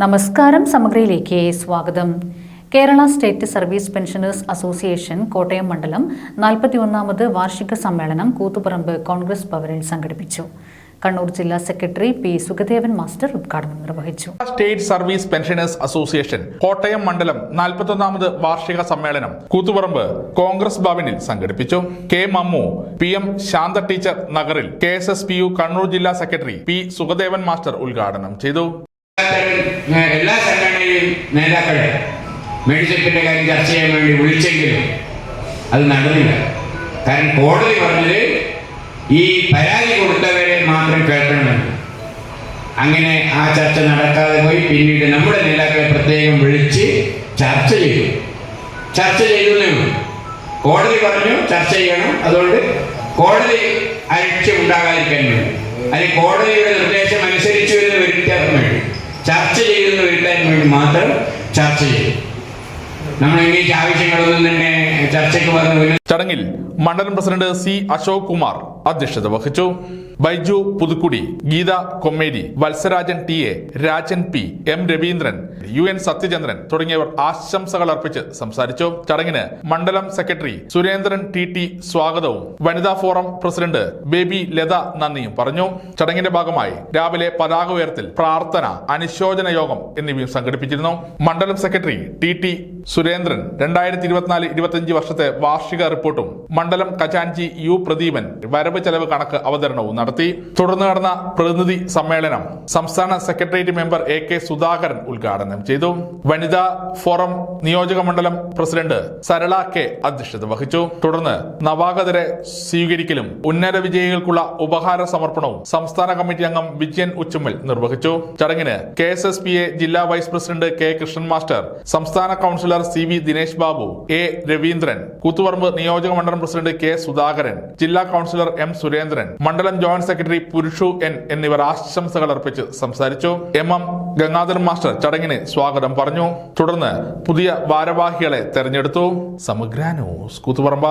നമസ്കാരം. സമഗ്രയിലേക്ക് സ്വാഗതം. Kerala state service pensioners association Kottayam മണ്ഡലം 41ാമത് വാർഷിക സമ്മേളനം കൂത്തുപറമ്പ് കോൺഗ്രസ് ഭവനിൽ സംഘടിപ്പിച്ചു. കണ്ണൂർ ജില്ലാ സെക്രട്ടറി പി സുഗദേവൻ മാസ്റ്റർ ഉദ്ഘാടനം നിർവഹിച്ചു. State service pensioners association Kottayam മണ്ഡലം 41ാമത് വാർഷിക സമ്മേളനം കൂത്തുപറമ്പ് കോൺഗ്രസ് ഭവനിൽ സംഘടിപ്പിച്ചു. K Mammu, P M Shantha teacher നഗറിൽ, KSSPU കണ്ണൂർ ജില്ലാ സെക്രട്ടറി പി സുഗദേവൻ മാസ്റ്റർ ഉദ്ഘാടനം ചെയ്തു. എല്ലാ സംഘടനയിലും നേതാക്കളെ മെഡിസെറ്റിന്റെ കാര്യം ചർച്ച ചെയ്യാൻ വേണ്ടി വിളിച്ചെങ്കിലും അത് നടന്നില്ല. കാരണം കോടതി പറഞ്ഞത് ഈ പരാതി കൊടുത്തവരെ മാത്രം കേൾക്കണമെന്ന്. അങ്ങനെ ആ ചർച്ച നടക്കാതെ പോയി. പിന്നീട് നമ്മുടെ നേതാക്കളെ പ്രത്യേകം വിളിച്ച് ചർച്ച ചെയ്തു. കോടതി പറഞ്ഞു ചർച്ച ചെയ്യണം, അതുകൊണ്ട് കോടതി അലക്ഷ്യം ഉണ്ടാകാതിരിക്കാൻ വേണ്ടി, അല്ലെങ്കിൽ കോടതിയുടെ നിർദ്ദേശം അനുസരിച്ചു എന്ന് വരുത്താൻ വേണ്ടി, ചർച്ച ചെയ്തെന്ന് വരുത്താൻ വേണ്ടി മാത്രം ചർച്ച ചെയ്തു. നമ്മൾ ഇംഗ്ലീഷ് ആവശ്യങ്ങളൊന്നും തന്നെ ചർച്ചയ്ക്ക് വന്നു. ചടങ്ങിൽ മണ്ഡലം പ്രസിഡന്റ് സി അശോക് കുമാർ അധ്യക്ഷത വഹിച്ചു. Baiju Puthukkudi, Geetha Kommeri, Valsarajan TA, Rajan P, M Raveendran, UN Sathyachandran തുടങ്ങിയവർ ആശംസകൾ അർപ്പിച്ച് സംസാരിച്ചു. ചടങ്ങിന് മണ്ഡലം സെക്രട്ടറി സുരേന്ദ്രൻ TT സ്വാഗതവും വനിതാ ഫോറം പ്രസിഡന്റ് ബേബി ലത നന്ദിയും പറഞ്ഞു. ചടങ്ങിന്റെ ഭാഗമായി രാവിലെ പതാക ഉയർത്തൽ, പ്രാർത്ഥന, അനുശോചന യോഗം എന്നിവയും സംഘടിപ്പിച്ചിരുന്നു. മണ്ഡലം സെക്രട്ടറി TT സുരേന്ദ്രൻ 2024-25 വർഷത്തെ വാർഷിക റിപ്പോർട്ടും മണ്ഡലം ഖജാൻജി U പ്രദീപൻ വരവ് ചെലവ് കണക്ക് അവതരണവും നടത്തി. തുടർന്ന് നടന്ന പ്രതിനിധി സമ്മേളനം സംസ്ഥാന സെക്രട്ടേറിയറ്റ് മെമ്പർ AK സുധാകരൻ ഉദ്ഘാടനം ചെയ്തു. വനിതാ ഫോറം നിയോജക മണ്ഡലം പ്രസിഡന്റ് സരള K അധ്യക്ഷത വഹിച്ചു. തുടർന്ന് നവാഗതരെ സ്വീകരിക്കലും ഉന്നത വിജയികൾക്കുള്ള ഉപഹാര സമർപ്പണവും സംസ്ഥാന കമ്മിറ്റി അംഗം വിജയൻ ഉച്ചുമ്മൽ നിർവഹിച്ചു. ചടങ്ങിന് KSSPA ജില്ലാ vice president K Krishnan master, സംസ്ഥാന councillor CV Dinesh Babu, A Raveendran, Koothuparamba നിയോജക മണ്ഡലം പ്രസിഡന്റ് K സുധാകരൻ, ജില്ലാ കൗൺസിലർ M സുരേന്ദ്രൻ, മണ്ഡലം ജോയിന്റ് സെക്രട്ടറി പുരുഷു N എന്നിവർ ആശംസകൾ അർപ്പിച്ച് സംസാരിച്ചു. MM ഗംഗാധരൻ മാസ്റ്റർ ചടങ്ങിന് സ്വാഗതം പറഞ്ഞു. തുടർന്ന് പുതിയ ഭാരവാഹികളെ തെരഞ്ഞെടുത്തു. സമഗ്ര ന്യൂസ് കൂത്തുപറമ്പ.